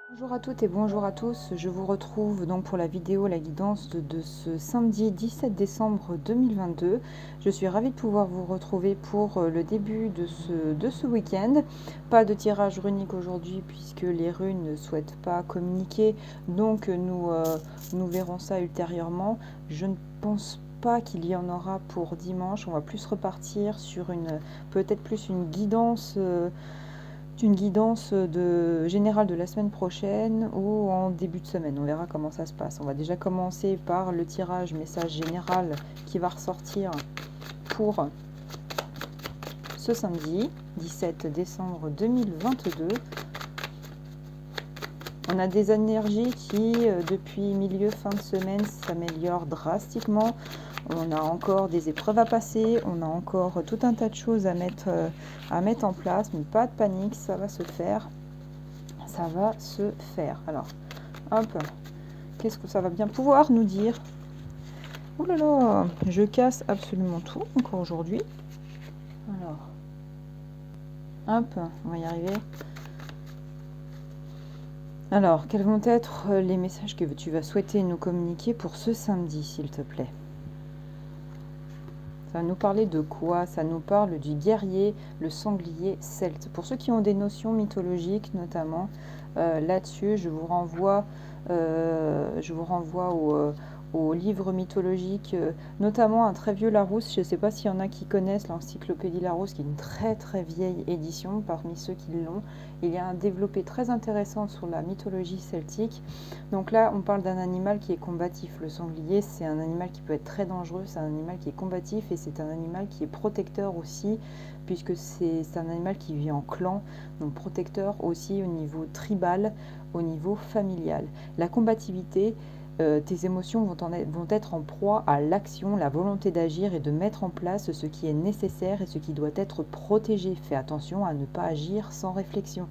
Bonjour à toutes et bonjour à tous, je vous retrouve donc pour la vidéo, la guidance de ce samedi 17 décembre 2022. Je suis ravie de pouvoir vous retrouver pour le début de ce week-end. Pas de tirage runique aujourd'hui puisque les runes ne souhaitent pas communiquer, donc nous verrons ça ultérieurement. Je ne pense pas qu'il y en aura pour dimanche, on va plus repartir sur peut-être plus une guidance générale de la semaine prochaine ou en début de semaine. On verra comment ça se passe. On va déjà commencer par le tirage message général qui va ressortir pour ce samedi 17 décembre 2022. On a des énergies qui, depuis fin de semaine, s'améliorent drastiquement. On a encore des épreuves à passer, on a encore tout un tas de choses à mettre en place, mais pas de panique, ça va se faire. Ça va se faire. Alors, hop, qu'est-ce que ça va bien pouvoir nous dire? Ouh là là, je casse absolument tout encore aujourd'hui. Alors, hop, on va y arriver. Alors, quels vont être les messages que tu vas souhaiter nous communiquer pour ce samedi, s'il te plaît? Ça va nous parler de quoi? Ça nous parle du guerrier, le sanglier celte. Pour ceux qui ont des notions mythologiques, notamment, là-dessus, je vous renvoie au livre mythologique, notamment un très vieux Larousse. Je ne sais pas s'il y en a qui connaissent l'encyclopédie Larousse, qui est une très très vieille édition parmi ceux qui l'ont. Il y a un développé très intéressant sur la mythologie celtique. Donc là, on parle d'un animal qui est combatif. Le sanglier, c'est un animal qui peut être très dangereux, c'est un animal qui est combatif et c'est un animal qui est protecteur aussi, puisque c'est un animal qui vit en clan, donc protecteur aussi au niveau tribal, au niveau familial. La combativité, tes émotions vont être en proie à l'action, la volonté d'agir et de mettre en place ce qui est nécessaire et ce qui doit être protégé. Fais attention à ne pas agir sans réflexion.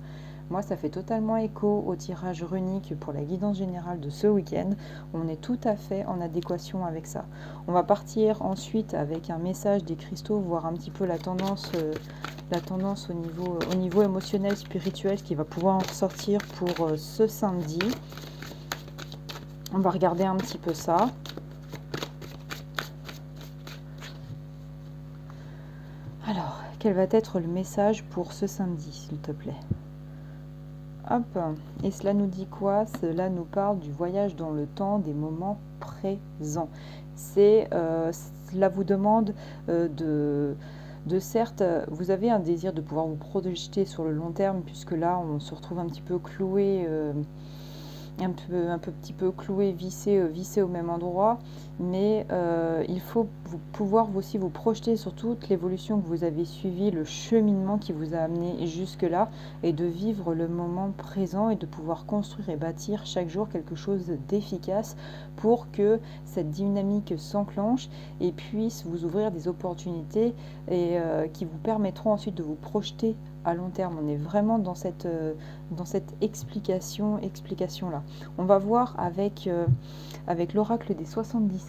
Moi, ça fait totalement écho au tirage runique pour la guidance générale de ce week-end. On est tout à fait en adéquation avec ça. On va partir ensuite avec un message des cristaux, voir un petit peu la tendance au niveau émotionnel, spirituel, qui va pouvoir en ressortir pour ce samedi. On va regarder un petit peu ça. Alors, quel va être le message pour ce samedi, s'il te plaît? Hop, et cela nous dit quoi? Cela nous parle du voyage dans le temps, des moments présents. Cela vous demande certes, vous avez un désir de pouvoir vous projeter sur le long terme, puisque là, on se retrouve un petit peu cloué, petit peu cloué, vissé au même endroit, mais il faut pouvoir aussi vous projeter sur toute l'évolution que vous avez suivie, le cheminement qui vous a amené jusque-là, et de vivre le moment présent et de pouvoir construire et bâtir chaque jour quelque chose d'efficace pour que cette dynamique s'enclenche et puisse vous ouvrir des opportunités et qui vous permettront ensuite de vous projeter à long terme. On est vraiment dans cette explication là. On va voir avec l'oracle des 77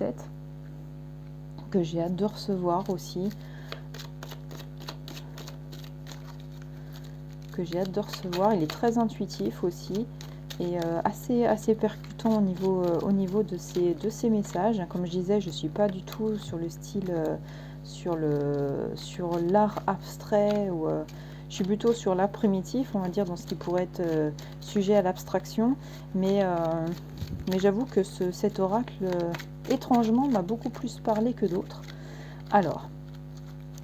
que j'ai hâte de recevoir aussi, il est très intuitif aussi et assez percutant au niveau de ces messages. Comme je disais, je suis pas du tout sur le style sur l'art abstrait ou je suis plutôt sur l'art primitif, on va dire, dans ce qui pourrait être sujet à l'abstraction, mais j'avoue que cet oracle, étrangement, m'a beaucoup plus parlé que d'autres. Alors,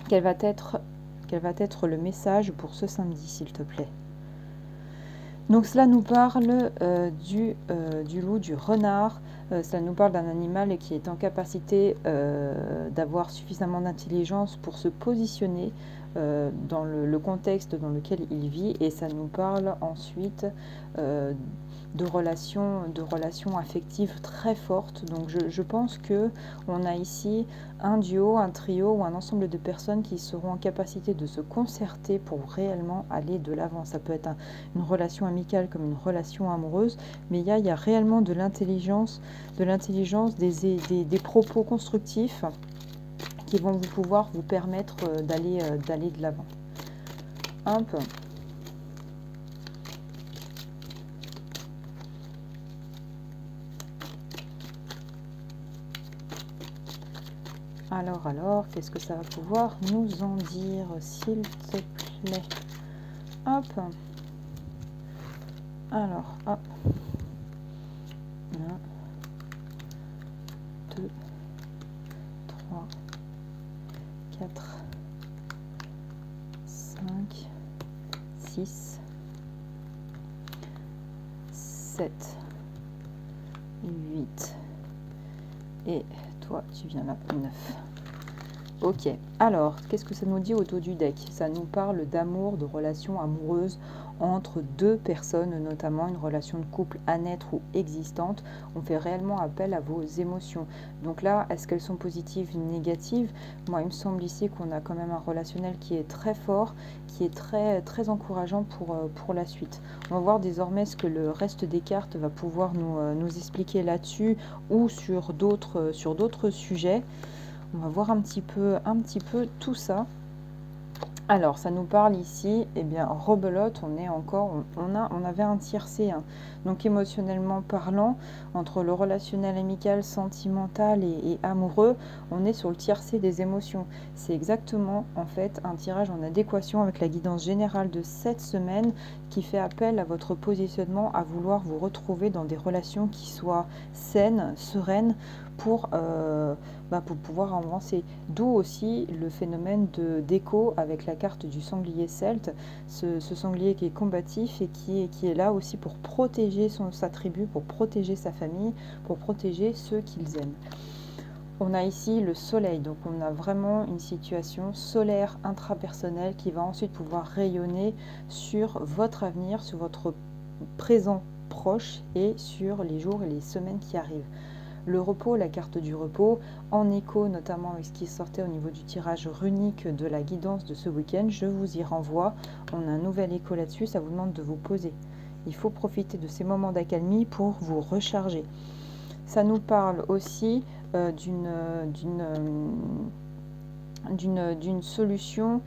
quel va être le message pour ce samedi, s'il te plaît? Donc cela nous parle du loup, du renard. Cela nous parle d'un animal qui est en capacité d'avoir suffisamment d'intelligence pour se positionner dans le contexte dans lequel il vit, et ça nous parle ensuite de relations affectives très fortes. Donc je pense que on a ici un duo, un trio ou un ensemble de personnes qui seront en capacité de se concerter pour réellement aller de l'avant. Ça peut être une relation amicale comme une relation amoureuse, mais il y a réellement de l'intelligence, des propos constructifs qui vont pouvoir vous permettre d'aller de l'avant. Hop. alors, qu'est-ce que ça va pouvoir nous en dire, s'il te plaît? Hop. Alors, hop. 1, 2, 3, 4, 5, 6, 7, 8. Et toi, tu viens là, 9. Ok, alors, qu'est-ce que ça nous dit au dos du deck? Ça nous parle d'amour, de relations amoureuses entre deux personnes, notamment une relation de couple à naître ou existante. On fait réellement appel à vos émotions. Donc là, est-ce qu'elles sont positives ou négatives? Moi, il me semble ici qu'on a quand même un relationnel qui est très fort, qui est très, très encourageant pour la suite. On va voir désormais ce que le reste des cartes va pouvoir nous expliquer là-dessus ou sur d'autres sujets. On va voir un petit peu tout ça. Alors, ça nous parle ici, eh bien, rebelote, on avait un tiercé, hein. Donc émotionnellement parlant, entre le relationnel amical, sentimental et amoureux, on est sur le tiercé des émotions. C'est exactement, en fait, un tirage en adéquation avec la guidance générale de cette semaine qui fait appel à votre positionnement, à vouloir vous retrouver dans des relations qui soient saines, sereines, pour pouvoir avancer. D'où aussi le phénomène d'écho avec la carte du sanglier celte, ce sanglier qui est combatif et qui est là aussi pour protéger sa tribu, pour protéger sa famille, pour protéger ceux qu'ils aiment. On a ici le soleil, donc on a vraiment une situation solaire intrapersonnelle qui va ensuite pouvoir rayonner sur votre avenir, sur votre présent proche et sur les jours et les semaines qui arrivent. Le repos, la carte du repos, en écho notamment avec ce qui sortait au niveau du tirage runique de la guidance de ce week-end, je vous y renvoie. On a un nouvel écho là-dessus, ça vous demande de vous poser. Il faut profiter de ces moments d'accalmie pour vous recharger. Ça nous parle aussi d'une solution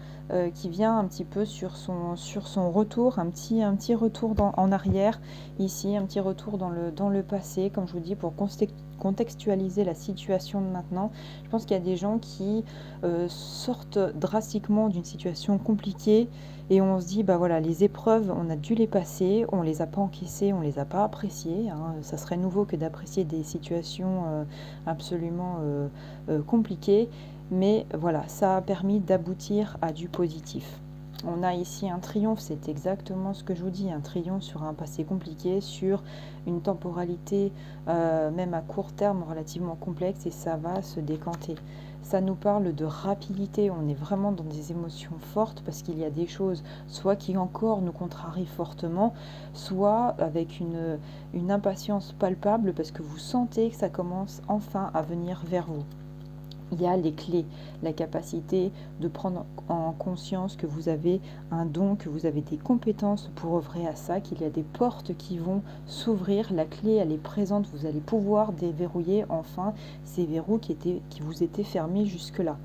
qui vient un petit peu sur son retour, un petit retour en arrière, ici, un petit retour dans le passé, comme je vous dis, pour contextualiser la situation de maintenant. Je pense qu'il y a des gens qui sortent drastiquement d'une situation compliquée et on se dit, bah voilà, les épreuves, on a dû les passer, on les a pas encaissées, on les a pas appréciées, hein. Ça serait nouveau que d'apprécier des situations absolument compliquées. Mais voilà, ça a permis d'aboutir à du positif. On a ici un triomphe, c'est exactement ce que je vous dis, un triomphe sur un passé compliqué, sur une temporalité même à court terme relativement complexe, et ça va se décanter. Ça nous parle de rapidité, on est vraiment dans des émotions fortes parce qu'il y a des choses soit qui encore nous contrarient fortement, soit avec une impatience palpable parce que vous sentez que ça commence enfin à venir vers vous. Il y a les clés, la capacité de prendre en conscience que vous avez un don, que vous avez des compétences pour œuvrer à ça, qu'il y a des portes qui vont s'ouvrir, la clé elle est présente, vous allez pouvoir déverrouiller enfin ces verrous qui vous étaient fermés jusque-là.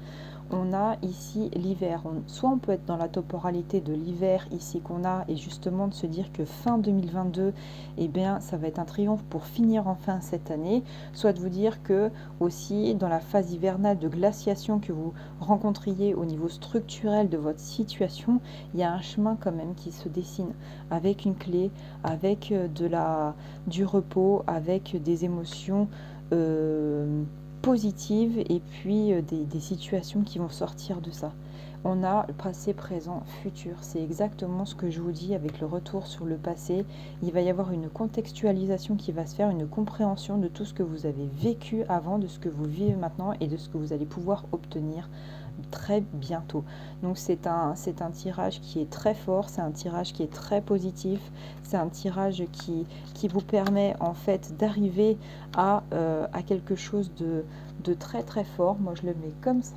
On a ici l'hiver, soit on peut être dans la temporalité de l'hiver ici qu'on a et justement de se dire que fin 2022, eh bien ça va être un triomphe pour finir enfin cette année, soit de vous dire que aussi dans la phase hivernale de glaciation que vous rencontriez au niveau structurel de votre situation, il y a un chemin quand même qui se dessine avec une clé, avec du repos, avec des émotions positives et puis des situations qui vont sortir de ça. On a le passé, présent, futur. C'est exactement ce que je vous dis avec le retour sur le passé. Il va y avoir une contextualisation qui va se faire, une compréhension de tout ce que vous avez vécu avant, de ce que vous vivez maintenant et de ce que vous allez pouvoir obtenir très bientôt. Donc c'est un tirage qui est très fort, c'est un tirage qui est très positif, c'est un tirage qui vous permet en fait d'arriver à quelque chose de très très fort. Moi je le mets comme ça.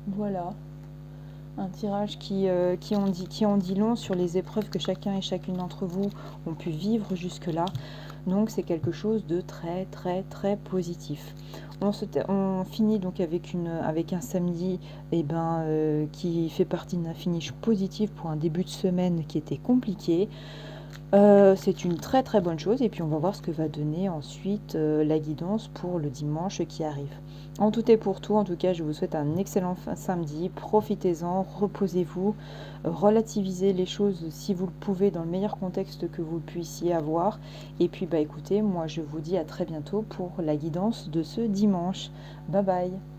Voilà. Un tirage qui en dit long sur les épreuves que chacun et chacune d'entre vous ont pu vivre jusque-là. Donc c'est quelque chose de très très très positif. On finit donc avec un samedi qui fait partie d'un finish positif pour un début de semaine qui était compliqué. C'est une très très bonne chose et puis on va voir ce que va donner ensuite la guidance pour le dimanche qui arrive. En tout et pour tout, en tout cas, je vous souhaite un excellent samedi. Profitez-en, reposez-vous, relativisez les choses si vous le pouvez dans le meilleur contexte que vous puissiez avoir. Et puis, bah écoutez, moi je vous dis à très bientôt pour la guidance de ce dimanche. Bye bye!